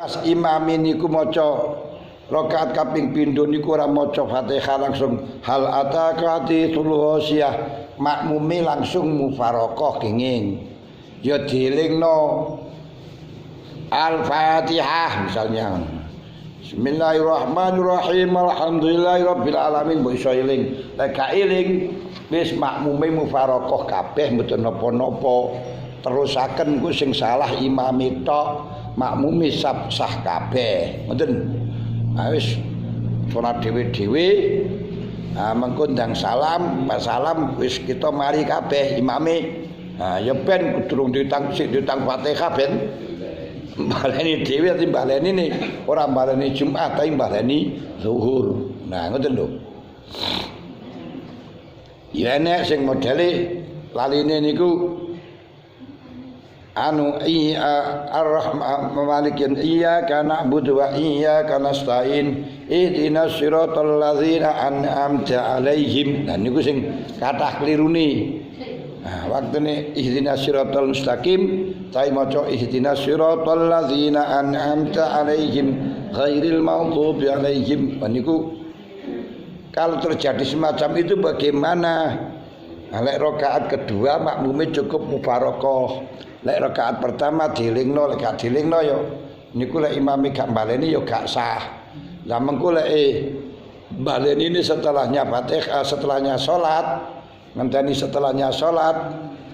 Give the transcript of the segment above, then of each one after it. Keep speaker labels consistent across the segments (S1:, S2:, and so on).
S1: Pas imam niku maca rakaat kaping pindho niku ora maca Fatihah langsung hal ataka hadithul ghasyiyah, makmume langsung mufaraqah kenging. Ya dielingno Al-Fatihah misalnya. Bismillahirrahmanirrahim. Alhamdulillahirabbil alamin. Mbok iso eling. Lek gak eling wis makmume mufaraqah kabeh mboten napa-napa. Terusaken ku sing salah imame tok, makmume sah kabeh. Ngoten. Wis salat dhewe-dhewe. Mengko ndang salam, pas salam wis kita mari kabeh imame. Ya ben durung ditang Fatihah ben baleni dhewe ati baleni ne ora baleni Jumat tapi baleni zuhur. Nah ngoten lho. Ya nek sing modele laline niku anu ar-rahman malikin iyyaka na'budu wa iyyaka nasta'in ihdinas siratal ladzina an'amta 'alaihim. Nah niku sing kathah klirune. Nah, waktune ihdinas siratal mustaqim, ta maca ihdinas siratal ladzina an'amta 'alaihim ghairil maghdubi 'alaihim. Niku kalau terjadi semacam itu bagaimana? Lek rakaat kedua makmume cukup mufaraqah. Lek rakaat pertama dilingno, lek gak dilingno ya niku lek imame gak baleni ya gak sah. Lah mengko lek baleni ini setelahnya Fatihah, setelahnya salat, ngenteni setelahnya salat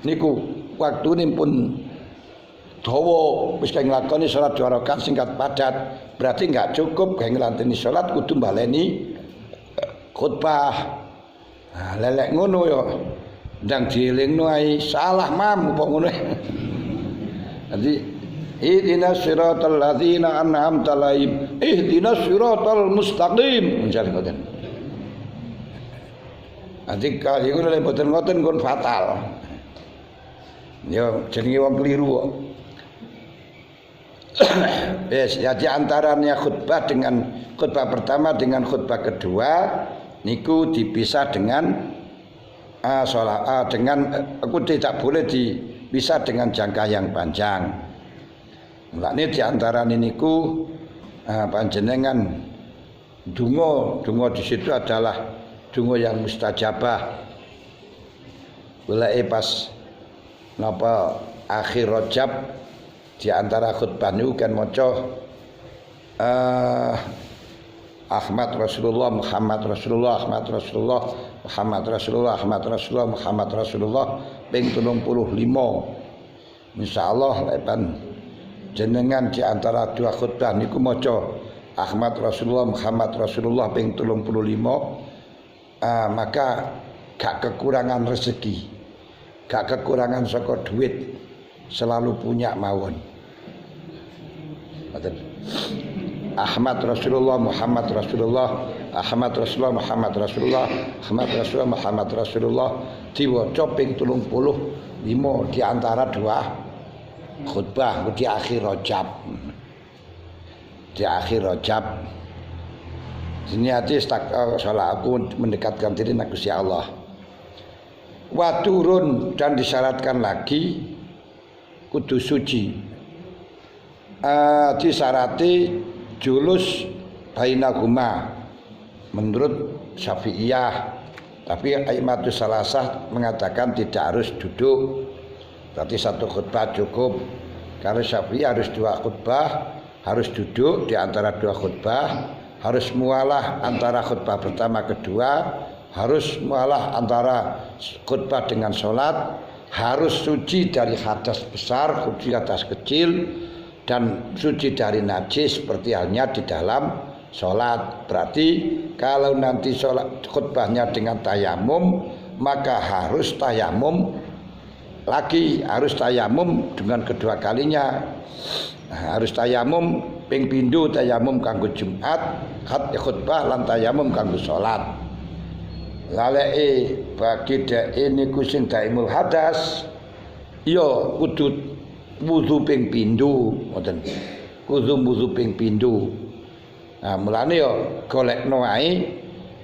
S1: niku waktune pun dawa wis kaya nglakoni salat 2 rakaat singkat padat. Berarti enggak cukup kaya nglanteni salat kudu baleni khutbah. Nah, lelek ngono ya ndang dielingno ae salah mam kok ngono. Jadi ihdinas siratal ladzina an'amta 'alaihim ihdinas siratal mustaqim mencari ngoten. Nanti kalau iku lek mboten ngoten kon fatal. Ya jenenge wong keliru kok. Wes jadi antaranya khutbah dengan khutbah pertama dengan khutbah kedua niku dipisah dengan dengan aku tidak boleh dipisah dengan jangka yang panjang. Mulane di antara niku panjenengan donga di situ adalah donga yang mustajabah. Mulai pas napa akhir Rajab di antara khutbah niku kan maca Ahmad Rasulullah Muhammad Rasulullah Ahmad Rasulullah Muhammad Rasulullah Ahmad Rasulullah Muhammad Rasulullah ping 35. Insyaallah lepan jenengan di antara dua khutbah niku maca Ahmad Rasulullah Muhammad Rasulullah ping 35 maka gak kekurangan rezeki, gak kekurangan saka duit, selalu punya mawon. Ahmad Rasulullah Muhammad Rasulullah Ahmad Rasulullah Muhammad Rasulullah Ahmad Rasulullah Muhammad Rasulullah diwaca ping 35 di antara dua khutbah di akhir Rajab. Di akhir Rajab niati salah aku mendekatkan diri nak Gusti Allah. Wa turun dan disyaratkan lagi kudu suci. Disyarati julus bainahuma menurut Syafi'iyah, tapi Aimatus Salasah mengatakan tidak harus duduk, berarti satu khutbah cukup. Karena Syafi'iyah harus dua khutbah, harus duduk di antara dua khutbah, harus mualah antara khutbah pertama kedua, harus mualah antara khutbah dengan sholat, harus suci dari hadas besar, suci hadas kecil, dan suci dari najis seperti halnya di dalam sholat. Berarti kalau nanti sholat khutbahnya dengan tayamum, maka harus tayamum lagi, harus tayamum dengan kedua kalinya. Harus tayamum ping pindho, tayamum kanggo Jumat, khutbah lan tayamum kanggo sholat. Laleke bagi dhek niku sing daimul hadas ya kudu wudu ping pindho, ngoten. Kudu wudu ping pindho. Nah, mulane ya golekno ae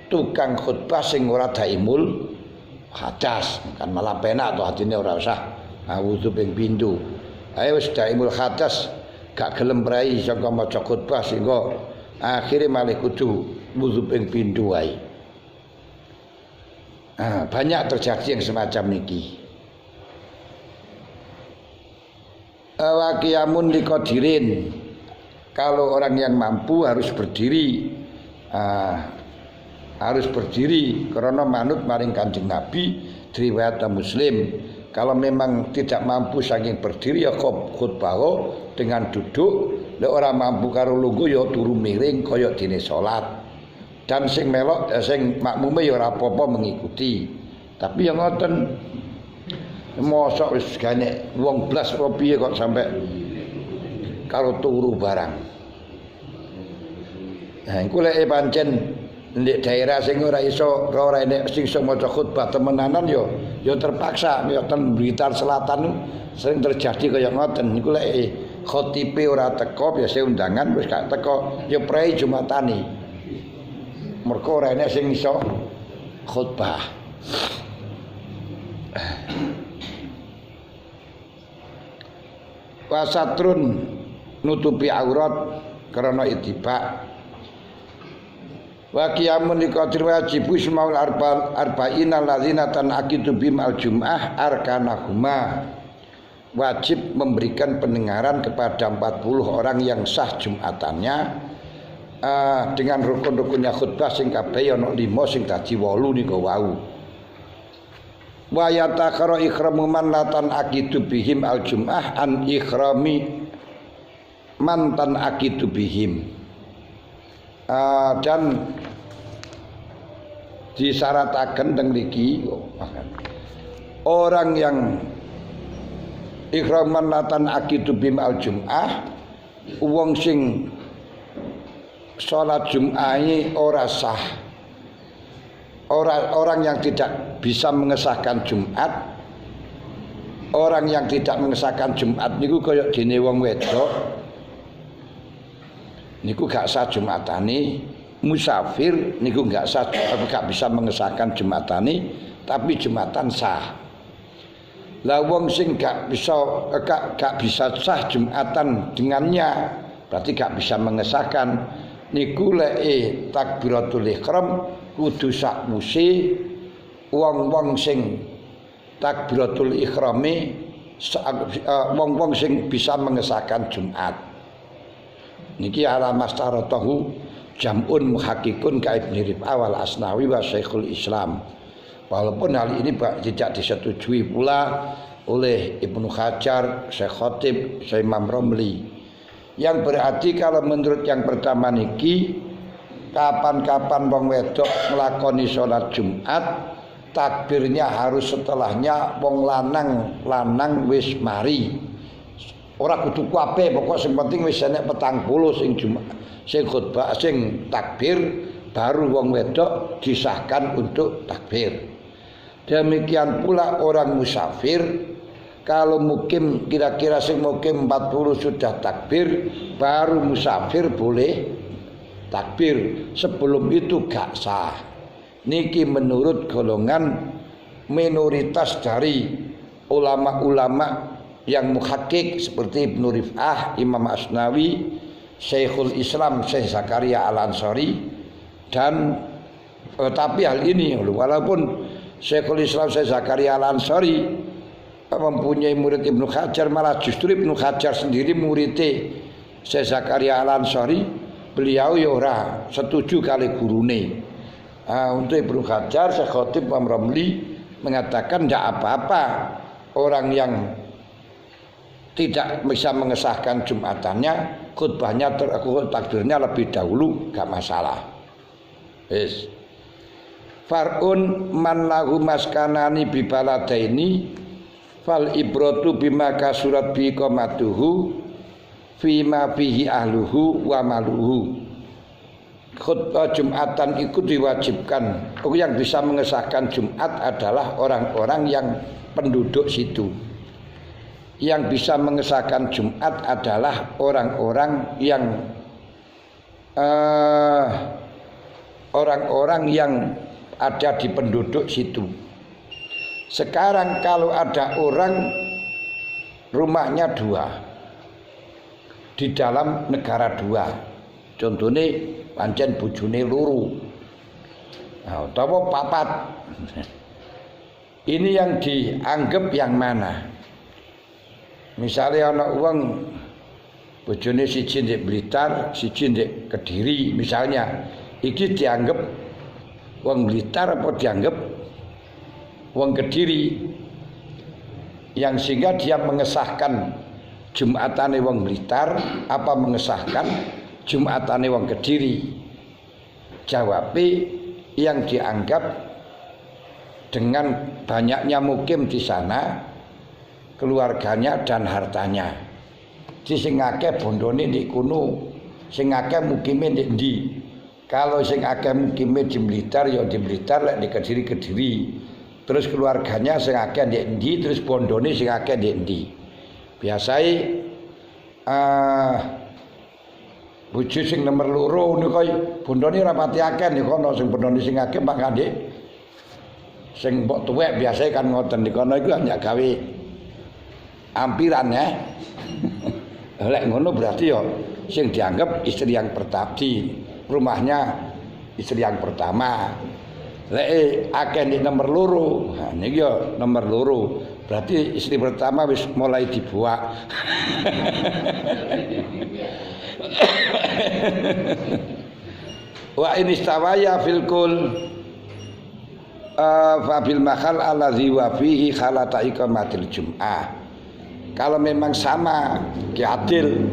S1: tukang khutbah sing ora daimul hadas, kan malah penak to atine ora usah wudu ping pindho. Ae wis daimul hadas gak gelem prei saka maca khutbah sehingga akhire malih kudu wudu ping pindho wae. Banyak terjadi yang semacam niki. Waqiyamun liqadirin, kalau orang yang mampu harus berdiri, karena manut maring Kanjeng Nabi riwayat Muslim. Kalau memang tidak mampu saking berdiri ya khutbah dengan duduk, lek ora mampu karo lungguh ya turu miring kaya dene salat. Dan sing melok sing makmume ya ora apa-apa mengikuti. Tapi yang ngoten mosok wis gane wong blas apa piye kok sampai karo turu barang. Nah, iku lek pancen ndek daerah sing ora enek sing iso maca khutbah temenanan ya terpaksa ya ten Blitar Selatan sering terjadi kaya ngoten. Niku lek khotibe ora teko biasa undangan wis gak teko ya prei Jumatane. Mergo ora enek sing iso khutbah. Wasatrun nutupi aurat karena itibak. Wa qiyamun liqadri wajib ismaul arba'in alladzina tanaqidu bim al-jum'ah arkanahuma. Wajib memberikan pendengaran kepada 40 orang yang sah Jumatannya dengan rukun-rukunnya khutbah sing kabeh ana 5 sing dadi 8 niku wau. Wa yatakhara ikhramu man latan aqidu bihim al-jum'ah an ikhrami mantan aqidu bihim. Dan disyarataken teng mriki orang yang ikhraman latan aqidu bihim al-jum'ah, wong sing salat Jum'ahe ora sah. Orang yang tidak bisa mengesahkan Jumat, orang yang tidak mengesahkan Jumat niku kaya dene wong wedok niku gak sah Jumatane, musafir niku gak sah, gak bisa mengesahkan Jumatane, tapi Jumatan sah. Lah wong sing gak bisa sah Jumatan dengannya, berarti gak bisa mengesahkan niku lek takbiratul ihram kudu sakwuse wong-wong sing takbiratul ikhrame wong-wong sing bisa mengesahkan Jumat. Niki ala mastaratahu jam'un muhakkikun ka Ibnu Rif'ah wal Asnawi wa Syekhul Islam. Walaupun hal ini tidak disetujui pula oleh Ibnu Hajar, Syekh Khatib, Syekh Imam Romli. Yang berarti kalau menurut yang pertama niki, kapan-kapan wong wedok nglakoni salat Jumat, takbirnya harus setelahnya wong lanang wis mari. Ora kudu kabeh, pokok sing penting wis enek 40 sing Jumat, sing khutbah, sing takbir, baru wong wedok disahkan untuk takbir. Demikian pula orang musafir, kalau mukim kira-kira sing mukim 40 sudah takbir, baru musafir boleh takbir. Sebelum itu gak sah. Niki menurut golongan minoritas dari ulama-ulama yang muhakkik seperti Ibnu Rif'ah, Imam Asnawi, Syekhul Islam Syekh Zakaria Al-Ansari. Dan tapi hal ini walaupun Syekhul Islam Syekh Zakaria Al-Ansari mempunyai murid Ibnu Hajar, malah justru Ibnu Hajar sendiri muridnya Syekh Zakaria Al-Ansari, beliau ya ora setuju kali gurune. Untuk Ibnu Hajar, Syekh Khatib Imam Romli mengatakan tidak apa-apa orang yang tidak bisa mengesahkan Jumatannya, khutbahnya takbirnya lebih dahulu, gak masalah. Yes. Far'un man lahu maskanani bi baladaini fal ibratu bima kasurat bi qamatuhu fima fihi ahluhu wa maluhu. Khutbah Jumatan itu diwajibkan. Yang bisa mengesahkan Jumat adalah orang-orang yang penduduk situ. Yang bisa mengesahkan Jumat adalah orang-orang yang ada di penduduk situ. Sekarang kalau ada orang rumahnya 2, di dalam negara dua. Contohnya pancen bojone loro. Nah, utawa papat. Ini yang dianggap yang mana? Misalnya ana wong bojone siji ndek Blitar, siji ndek Kediri misalnya, iki dianggap wong Blitar apa dianggap wong Kediri, yang sehingga dia mengesahkan Jumatane wong Blitar apa mengesahkan Jumatane wong Kediri. Jawabe yang dianggap dengan banyaknya mukim di sana, keluarganya dan hartanya. Di sing akeh bondone ndek kono, sing akeh mukime ndek ndi. Kalau sing akeh mukime di Blitar ya di Blitar, lek di Kediri Kediri. Terus keluarganya sing akeh ndek ndi, terus bondone sing akeh ndek ndi. Biasae bojo sing nomor loro niku bondone ora pati akeh niku ana sing bondone sing akeh mangka ndek sing mbok tuwek biasanya kan ngoten di kono iku hanya gawe ampiran ya. Lek ngono berarti ya sing dianggap istri yang pertama di rumahnya istri yang pertama. Lek akeh di nomor loro, nah niki ya nomor loro. Berarti istri pertama wis mulai dibuak. Wa in istawaya fil kul fabil mahal alladzi wa fihi khalata iqamatil jum'ah. Kalau memang sama kiadil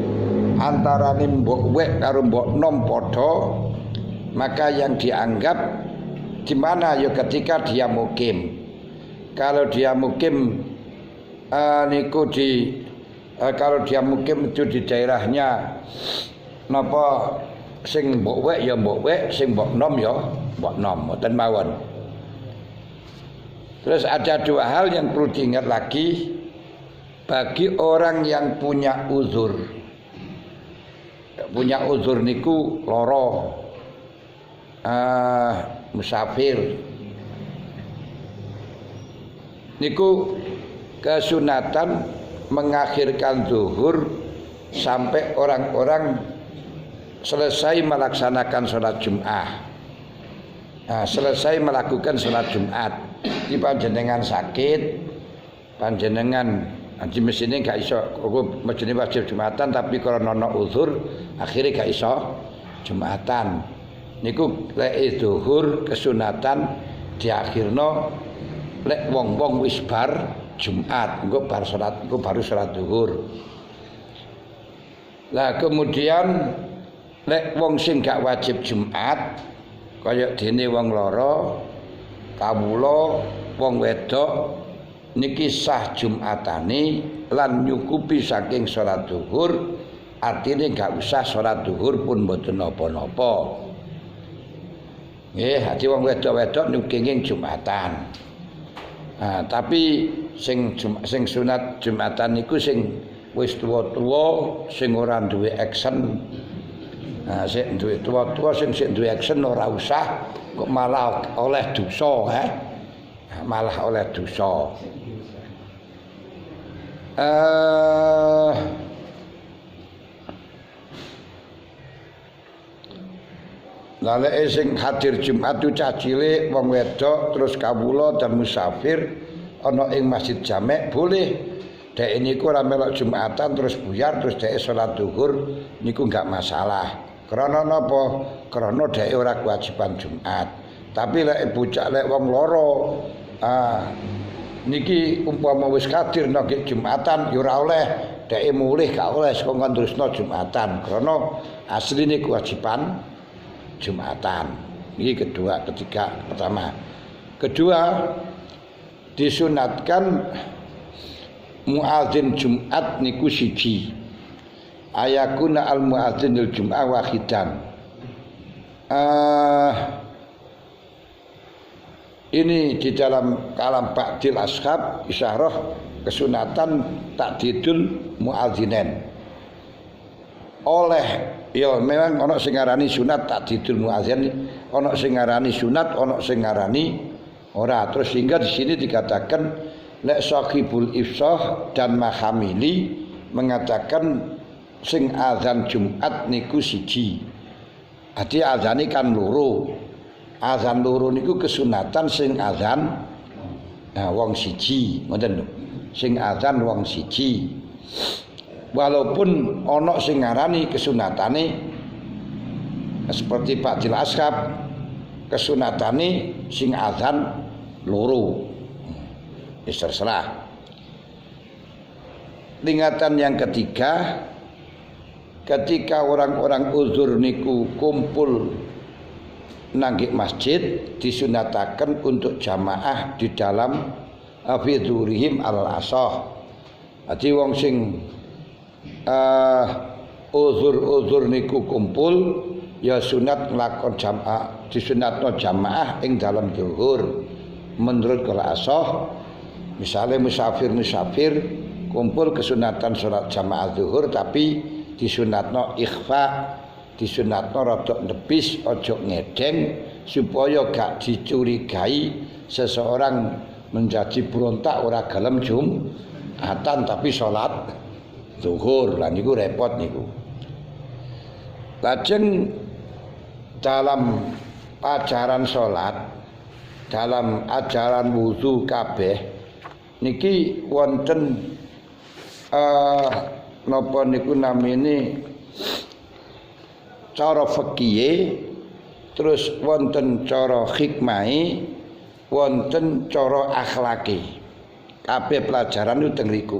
S1: antara mbok wek karo mbok nom padha, maka yang dianggap di mana ya ketika dia mukim. Kalau dia mukim niku di kalau dia mukim itu di daerahnya napa sing mbok wek ya mbok wek, sing mbok nom ya mbok nom, mboten mawon. Terus ada dua hal yang perlu diingat lagi bagi orang yang punya uzur. Punya uzur niku loro, musafir. Niku kesunatan mengakhirkan zuhur sampai orang-orang selesai melaksanakan sholat Jum'ah. Nah, selesai melakukan sholat Jumat, di panjenengan sakit, panjenengan di mesine gak iso, mesine wajib Jumatan tapi karena ana uzur akhirnya gak iso Jumatan. Niku lek zuhur kesunatan diakhirno lek wong-wong wis bar Jumat, engko bar salat, engko baru salat zuhur. Lah kemudian lek wong sing gak wajib Jumat kaya dene wong loro, kawula, wong wedok niki sah Jumatane lan nyukupi saking salat zuhur, artine gak usah salat zuhur pun mboten napa-napa. Nggih, hati wong wedok-wedok niku kenging Jumatan. Nah, tapi sing sunat Jumatan niku sing wis tuwa-tuwa, sing ora duwe action. Nah, sing duwe tua-tua sing duwe action ora usah kok malah oleh dosa, malah oleh dosa. Lale sing hadir Jumat itu cah cilik, wong wedok, terus kawula dan musafir ana ing masjid jamek boleh. Dek niku ora melok Jumatan terus buyar terus dek salat zuhur niku enggak masalah. Karena napa? Karena dhek ora kewajiban Jumat. Tapi lek bocah lek wong loro, niki umpama wis kadir nek Jumatan ya ora oleh, dhek mulih gak oleh saka terusno Jumatan. Karena asline kewajiban Jumatan. Ini kedua, ketiga, pertama. Kedua, disunatkan muadzin Jumat niku siji. Ayakuna al muadzinul jum'ah wahidan. Ini di dalam kalam Ba'dil Ashab isyarah kesunatan takdidul muadzinen. Oleh ya memang ana sing ngarani sunat takdidul muadzin, ana sing ngarani sunat, ana sing ngarani ora. Terus sehingga di sini dikatakan lek sahibul ifsah dan mahamili mengatakan sing azan Jumat niku siji. Adi azane kan loro. Azan loro niku kesunatan sing azan wong siji, ngoten lho. Sing azan wong siji. Walaupun ana sing ngarani kesunatane seperti Ba'dil Ashab, kesunatane sing azan loro. Wis terserah. Tingkatan yang ketiga, ketika orang-orang uzur niku kumpul nanggih masjid, disunataken untuk jamaah di dalam afidhurihim al-asah. Jadi wong sing uzur niku kumpul ya sunat nglakon jamaah, disunatno jamaah ing dalam zuhur menurut al-asah. Misalnya musafir kumpul kesunatan salat jamaah zuhur tapi disunatno ikhfa, disunatno rada nepis, ojo ngedeng supaya gak dicurigai seseorang menjadi berontak ora gelem Jumatan tapi salat zuhur. Lah niku repot niku. Lajeng dalam ajaran salat, dalam ajaran wudu kabeh niki wonten napa niku namine cara fikih, terus wonten cara hikmahe, wonten cara akhlake. Kabeh pelajaran niku teng riku.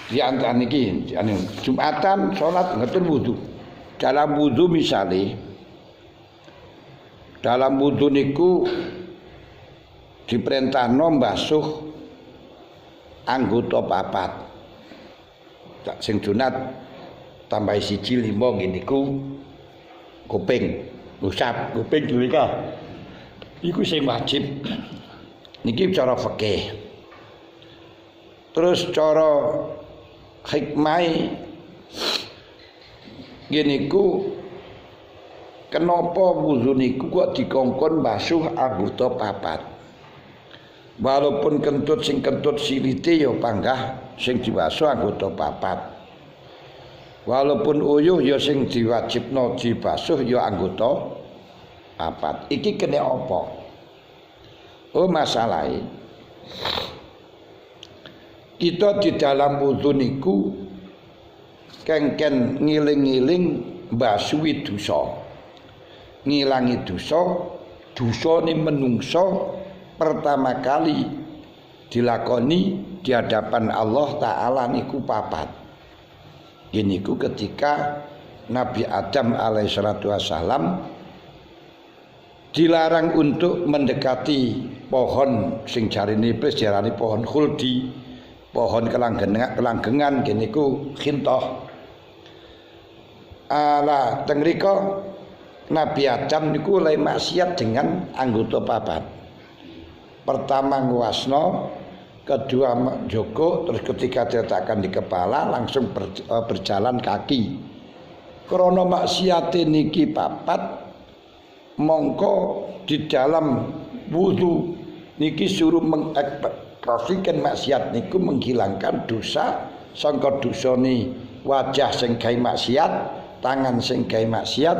S1: Di antara niki Jumatan salat ngoten wudu. Dalam wudu misale dalam wudu niku diperintahno mbasuh anggota papat. Sing sunat tambah siji 5 ngene niku kuping, ngusap kuping dilika. Iku sing wajib. Niki cara fikih. Terus cara hikmah ngene niku kenapa wudu niku kok dikongkon basuh anggota papat. Walaupun kentut sing kentut silite ya panggah sing dibasuh anggota papat. Walaupun uyuh ya sing diwajibno dibasuh ya anggota papat. Iki kene apa? Oh masalahe kita di dalam wudu niku kengken ngiling-ngiling mbasuhi dosa. Ngilangi dosa, dosane menungso pertama kali dilakoni di hadapan Allah Ta'ala niku papat. Ini ku ketika Nabi Adam alaihissalatu wassalam dilarang untuk mendekati pohon sing jarine iblis diarani pohon khuldi, pohon kelanggengan gini ku khintoh. Ala teng mriko Nabi Adam niku oleh maksiat dengan anggota papat. Pertama nguasno, kedua joko, terus ketika diletakkan di kepala langsung berjalan kaki. Krana maksiate niki papat, mongko di dalam wudu niki suruh mengekspresikan maksiat niku menghilangkan dosa sangka dosane wajah sing gawe maksiat, tangan sing gawe maksiat,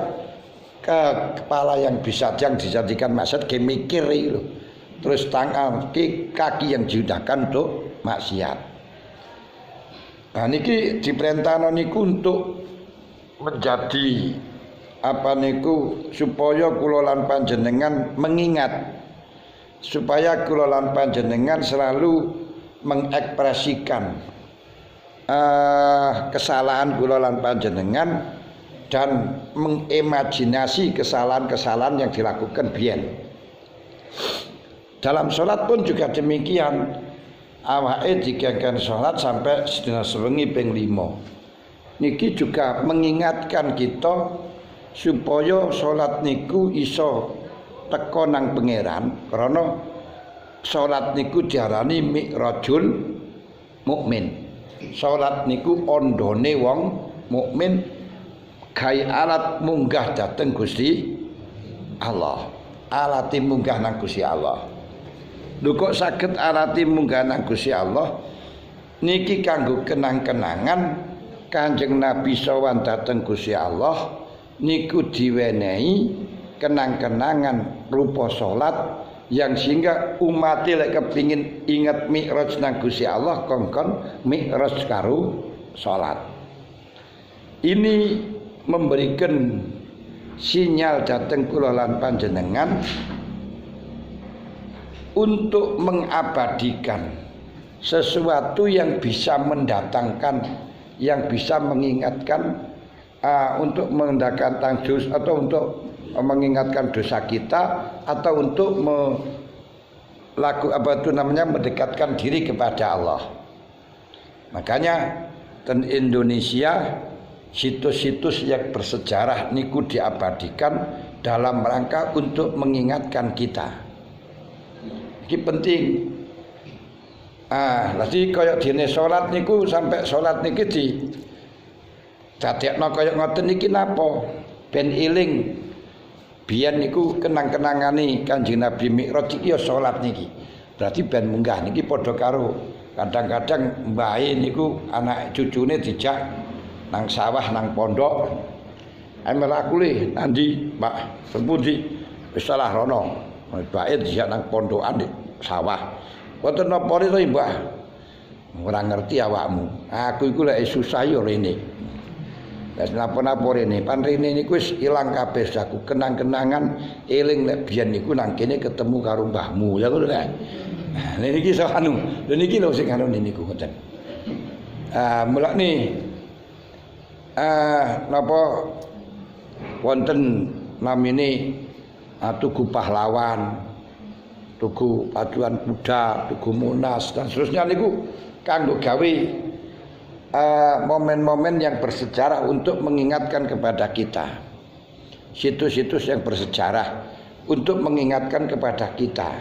S1: ke kepala yang bisa yang dijadikan maksiat gawe mikir lho. Terus tangan kaki yang digunakan untuk maksiat. Nah niki diperintahno niku untuk menjadi apa niku supaya kula lan panjenengan mengingat, supaya kula lan panjenengan selalu mengekspresikan kesalahan kula lan panjenengan dan mengimajinasi kesalahan-kesalahan yang dilakukan biyen. Dalam sholat pun juga demikian. Awake dikengken sholat sampai sedina sewengi ping 5. Niki juga mengingatkan kita supaya sholat niku iso teko nang pangeran, karena sholat niku diarani mi'rajul mukmin. Sholat niku ondone wong mukmin, gawe alat munggah dhateng Gusti Allah. Alati munggah nang Gusti Allah. Lho kok saged alati munggah nang Gusti Allah niki kanggo kenang-kenangan Kanjeng Nabi sowan dhateng Gusti Allah niku diwenehi kenang-kenangan rupa salat yang sehingga umat lek kepingin ingat Mi'raj nang Gusti Allah kongkon Mi'raj karo salat. Ini memberikan sinyal dhateng kula lan panjenengan untuk mengabadikan sesuatu yang bisa mendatangkan, yang bisa mengingatkan untuk mendatangkan dosa atau untuk mengingatkan dosa kita atau untuk mendekatkan diri kepada Allah. Makanya di Indonesia situs-situs yang bersejarah niku diabadikan dalam rangka untuk mengingatkan kita. Ini penting. Lagi kaya dene salat niku sampai salat niki di dadekno kaya ngoten niki napa? Ben iling biyen niku kenang-kenangane Kanjeng Nabi Mi'raj iki ya salat niki. Berarti ben munggah niki padha karo kadang-kadang mbahe niku anak cucune dijak nang sawah nang pondok. Emel aku le nandi, Pak, sepundi wis salah rono. Mbake dijak nang pondokan di sawah. Wonten napa to, Mbah? Ora ngerti awakmu. Aku iku lek susah yo rene. Wis napa-napa rene. Pan rene niku wis ilang kabeh saku kenang-kenangan eling lek biyen niku nang kene ketemu karo mbahmu. Ya ngono lho. Nah, niki iso anu. Lha niki lho sing anu niku ngoten. Mulane napa wonten namine Tugu Pahlawan, Tugu Paduan Kuda, Tugu Monas dan seterusnya niku kanggo gawe momen-momen yang bersejarah untuk mengingatkan kepada kita. Situs-situs yang bersejarah untuk mengingatkan kepada kita.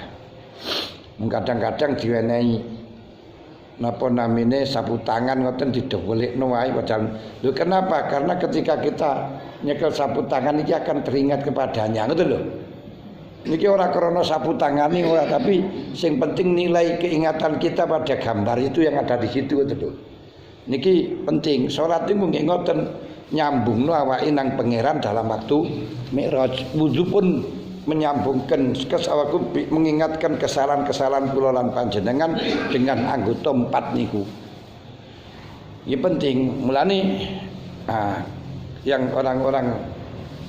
S1: Kadang-kadang diwenehi napa namine sapu tangan ngoten didhewelekno wae padahal. Lho kenapa? Karena ketika kita nyekel sapu tangan iki akan teringat kepadanya, ngoten lho. Niki ora krana sapu tangani ora, tapi sing penting nilai keingatan kita pada gambar itu yang ada di situ itu. Niki penting. Salat niku nggih ngoten nyambungno awake nang pangeran dalam waktu Mi'raj. Wudu pun menyambungkan kesawaku mengingatkan kesalahan-kesalahan kula lan panjenengan dengan anggota 4 niku. Ini penting. Mulane yang orang-orang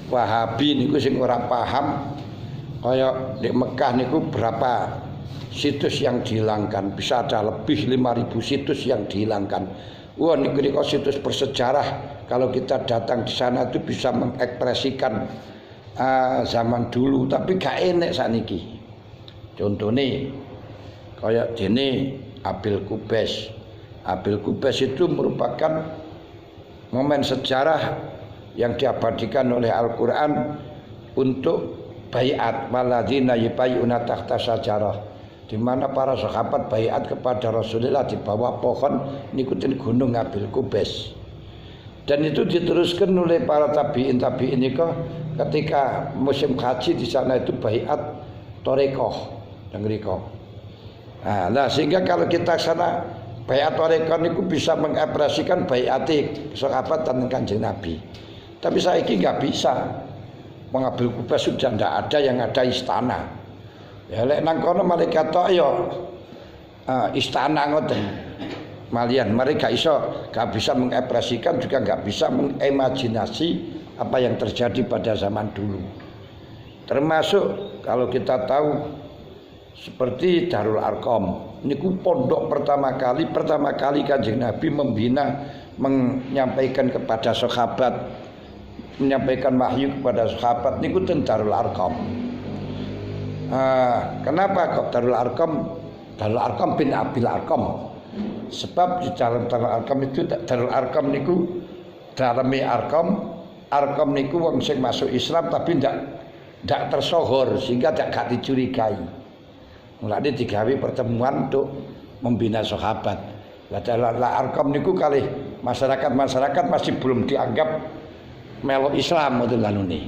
S1: Wahabi niku sing ora paham kaya di Mekah niku berapa situs yang dihilangkan, bisa ada lebih 5.000 situs yang dihilangkan. Wah niku situs bersejarah. Kalau kita datang di sana itu bisa mengekspresikan zaman dulu, tapi gak enek sakniki. Contohnya kaya dene Abil Qubais. Abil Qubais itu merupakan momen sejarah yang diabadikan oleh Al-Qur'an untuk baiat waladina yubayuna tahta syajarah, di mana para sahabat baiat kepada Rasulullah di bawah pohon nikutin gunung Abil Qubais. Dan itu diteruskan oleh para tabi'in niku ketika musim haji di sana itu baiat torekoh dan riko. Nah, sehingga kalau kita sana baiat torekoh niku bisa mengekspresikan baiati sahabat dan Kanjeng Nabi. Tapi saiki nggak bisa. Mengambil Qubais sudah tidak ada, yang ada istana. Ya lek nang kono malaikat tok ya istana ngoten. Malian mereka gak bisa mengekspresikan, juga gak bisa mengimajinasi apa yang terjadi pada zaman dulu. Termasuk kalau kita tahu seperti Darul Arqam. Niku pondok pertama kali Kanjeng Nabi menyampaikan kepada sahabat, menyampaikan wahyu kepada sahabat niku ten Darul Arqam. Kenapa kok Darul Arqam? Darul Arqam bin Abil Arqam. Sebab di dalam Darul Arqam itu Darul Arqam niku daleme Arqam niku wong sing masuk Islam tapi ndak tersohor sehingga gak dicurigai. Mulane digawe pertemuan untuk membina sahabat. Darul Arqam niku kalih masyarakat masih belum dianggap melok Islam itu lanune.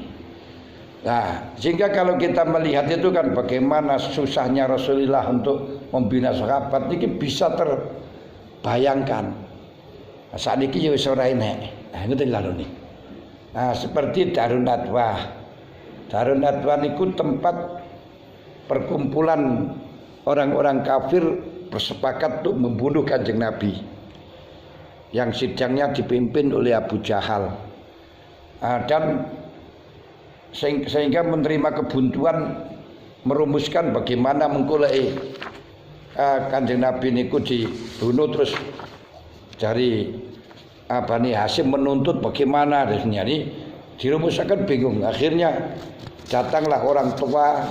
S1: Nah, sehingga kalau kita melihat itu kan bagaimana susahnya Rasulullah untuk membina sahabat ini bisa terbayangkan. Saniki ya wis ora enek. Nah ngoten lalune. Nah seperti Darun Nadwah. Darun Nadwah niku tempat perkumpulan orang-orang kafir bersepakat untuk membunuh Kanjeng Nabi. Yang sidangnya dipimpin oleh Abu Jahal. Dan sehingga menerima kebuntuan merumuskan bagaimana mengkulai Kanjeng Nabi niku dibunuh terus dari Bani Hasyim menuntut bagaimana rasanya ini dirumuskan bingung. Akhirnya datanglah orang tua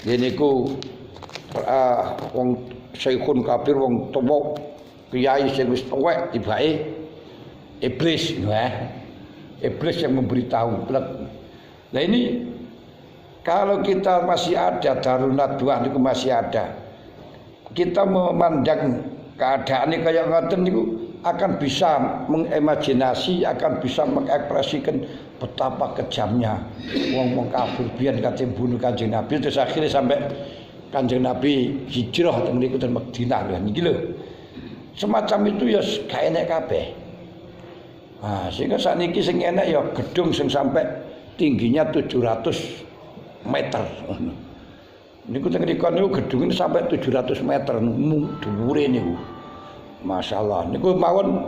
S1: niku wong syekhun kafir wong tuwa kiai sing wis tuwek tibake iblis iblis yang memberitahu. Nah ini kalau kita masih ada Darun Nadwah niku masih ada, kita memandang keadaan ini kayak ngoten niku akan bisa mengimajinasi, akan bisa mengekspresikan betapa kejamnya wong kafir biyen kate bunuh Kanjeng Nabi terus akhirnya sampai Kanjeng Nabi hijrah teng niku ten Madinah lho niki lho. Semacam itu ya gak enek kabeh. Nah, sehingga sakniki sing enek ya gedung sing sampai tingginya 700 meter. Niku teng mriku niku gedung ini sampai 700 meter dhuwure niku. Masyaallah. Niku mawon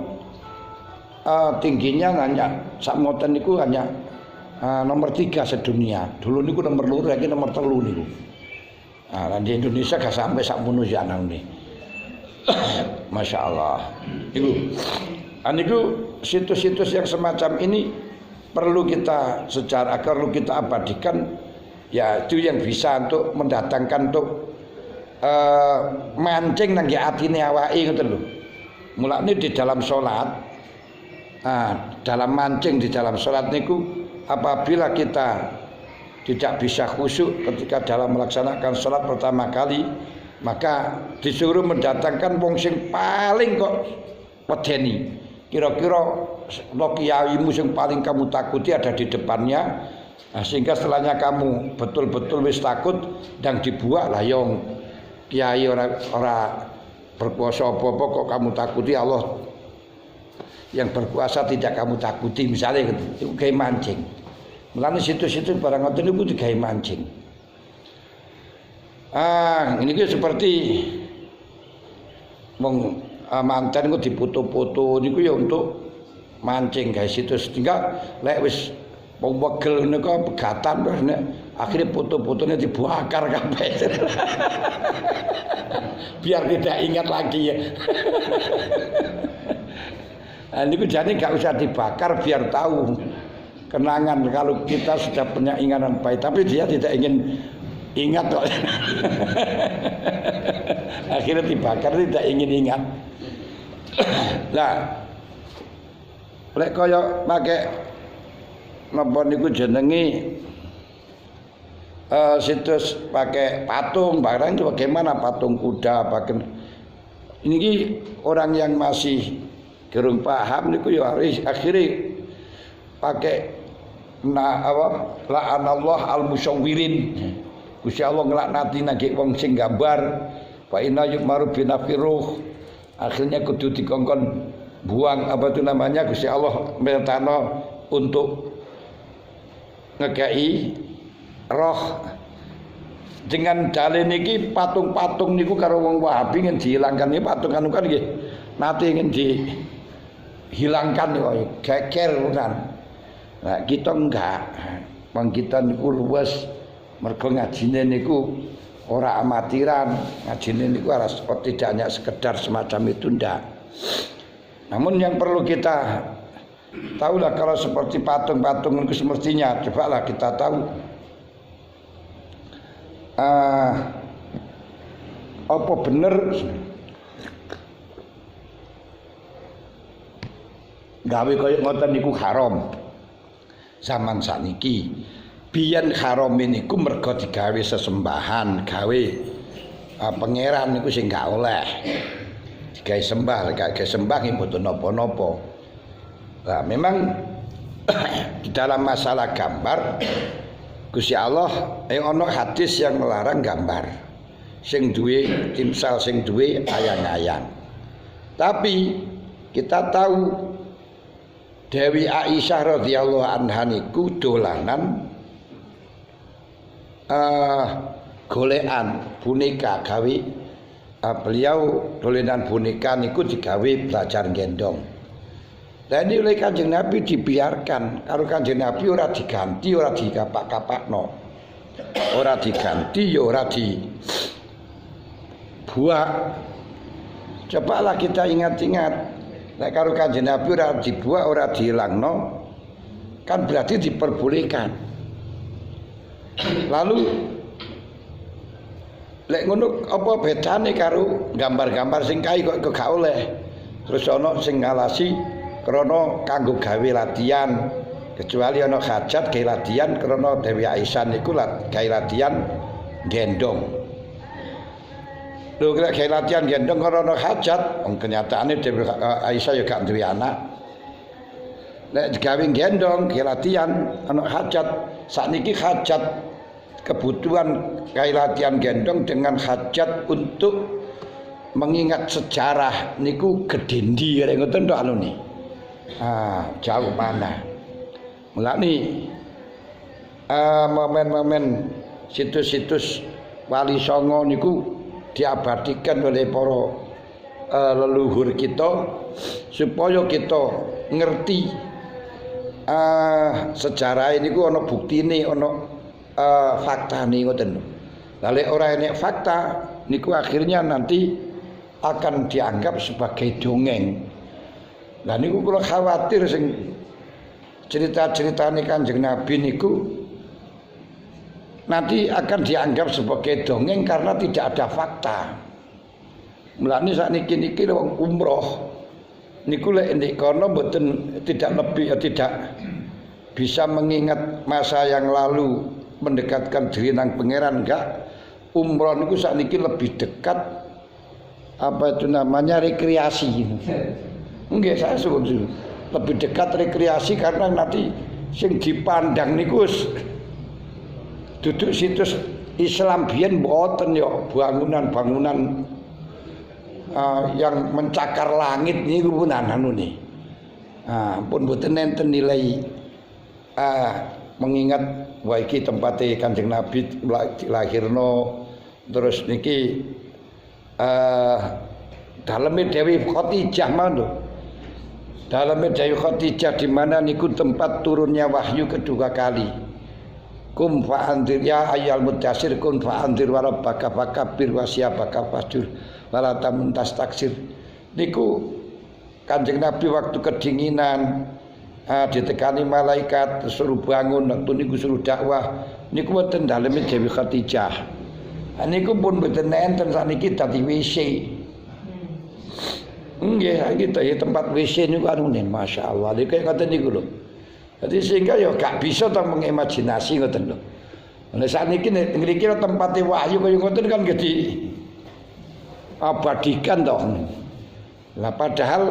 S1: tingginya hanya sakmoten niku hanya nomor 3 sedunia. Dulu niku nomor 2, lagi nomor 3 niku. Nah, di Indonesia gak sampai sakmono ya nang ini. Masyaallah. Niku situs-situs yang semacam ini perlu kita perlu kita abadikan. Ya itu yang bisa untuk mendatangkan untuk mancing nang atine awake ngoten lho. Mulane di dalam salat dalam mancing di dalam salat niku apabila kita tidak bisa khusyuk ketika dalam melaksanakan salat pertama kali, maka disuruh mendatangkan wong sing paling kok wedeni. Kira-kira kiaimu sing paling kamu takuti ada di depannya. Nah, sehingga setelahnya kamu betul-betul wis takut dan dibuat lah yang kiai ora berkuasa apa-apa kok kamu takuti, Allah yang berkuasa tidak kamu takuti misalnya gitu. Itu gawe mancing. Mulane situ-situ barang ngoten niku digawe mancing. Ini seperti wong manten niku dipoto-foto niku ya untuk mancing guys situs tinggal lek wis wegel niku pegatan terus nek akhirnya foto-fotonya dibakar kabeh. Biar tidak ingat lagi ya. Nah, niku jane gak usah dibakar biar tahu kenangan kalau kita sudah punya ingatan baik tapi dia tidak ingin ingat kok. Akhirnya dibakar tidak ingin ingat. Lah lek kaya pakai napa niku jenenge situs pakai patung barang itu bagaimana patung kuda pakai ini orang yang masih gerung paham niku ya akhirnya pakai la'anallah al-musawwirin. Gusti Allah nglaknati nangge wong sing gambar fa inna yu'maru binafiruh. Akhirnya kudu dikongkon buang apa itu namanya Gusti Allah mertano untuk ngekei roh dengan dalil niki patung-patung niku karo wong Wahabi ingin dihilangkan ini patung anu kan nggih nate ingin dihilangkan kok geger kan. Nah kita enggak. Wong kita niku luwes mergo ngajine niku ora amatiran, ngajine niku harus tidak hanya sekedar semacam itu ndak. Namun yang perlu kita tahulah kalau seperti patung-patung itu semestinya cobalah kita tahu apa bener gawe kaya ngoten niku haram zaman sakniki. Biyen haram niku mergo digawe sesembahan, gawe pangeran niku sing gak oleh digawe sembah, gak sembah nggih mboten napa-napa. Nah, memang di dalam masalah gambar Gusti Allah ana hadis yang melarang gambar sing duwe timsal sing duwe ayang-ayang. Tapi kita tahu Dewi Aisyah radhiyallahu anha niku dolanan golekan boneka gawe beliau dolanan boneka niku digawe belajar gendong. Lah ini oleh Kanjeng Nabi dibiarkan karo Kanjeng Nabi ora diganti, ora dikapak-kapakno. Ora diganti ya ora dibuak. Cobalah kita ingat-ingat. Nek karo Kanjeng Nabi ora dibuak, ora dihilangno, kan berarti diperbolehkan. Lalu lek ngono apa bedane karo gambar-gambar sing kae kok gak oleh. Terus ana sing ngalasi krana kanggo gawe latihan, kecuali ana hajat gawe latihan krana Dewi Aisyah niku gawe latihan gendong. Lho kira gawe latihan gendong krana hajat, wong kenyataane Dewi Aisyah ya gak duwe anak. Nek gawe gendong gawe latihan ana hajat, sakniki hajat kebutuhan gawe latihan gendong dengan hajat untuk mengingat sejarah niku gedhendi kaya ngoten tok anune. Jauh mana. Mulane momen-momen situs-situs Wali Songo niku diabadikan oleh para leluhur kita supaya kita ngerti sejarah ini ku ana buktine, ana faktane ngoten. Lah lek ora enek fakta niku akhirnya nanti akan dianggap sebagai dongeng. Lah niku kula khawatir sing cerita-ceritane Kanjeng Nabi niku nanti akan dianggap sebagai dongeng karena tidak ada fakta. Mulane sakniki wong umroh niku lek ndek kono mboten tidak lebih tidak bisa mengingat masa yang lalu, mendekatkan diri nang pangeran enggak. Umroh niku sakniki lebih dekat apa itu namanya rekreasi. Nggih, saya suwun lebih dekat rekreasi karena nanti sing dipandang niku duduk situs Islam biyen mboten ya bangunan-bangunan yang mencakar langit niku pun anune. Pun mboten enten nilai mengingat wah iki tempate Kanjeng Nabi dilahirno, terus niki daleme Dewi Khadijah mawon. Daleme Dewi Khadijah di mana niku tempat turunnya wahyu kedua kali. Kum fa anzir ya ayyal mudassir kun fa anzir wa rabbaka fakabbir wa siyabaka fajur wala tamun tastaksir. Niku Kanjeng Nabi waktu kedinginan ditekani malaikat suruh bangun, waktu niku suruh dakwah niku wonten daleme Dewi Khadijah. Niku pun mboten enten sakniki dadi WC. Nggih, kita ya tempat WC niku anune masyaallah. Niku ngoten niku lho. Jadi sehingga ya gak bisa ta mengimajinasi ngoten lho. Nek sakniki nek ngriki tempate wahyu kaya ngoten kan gede abadikan toh. Lah padahal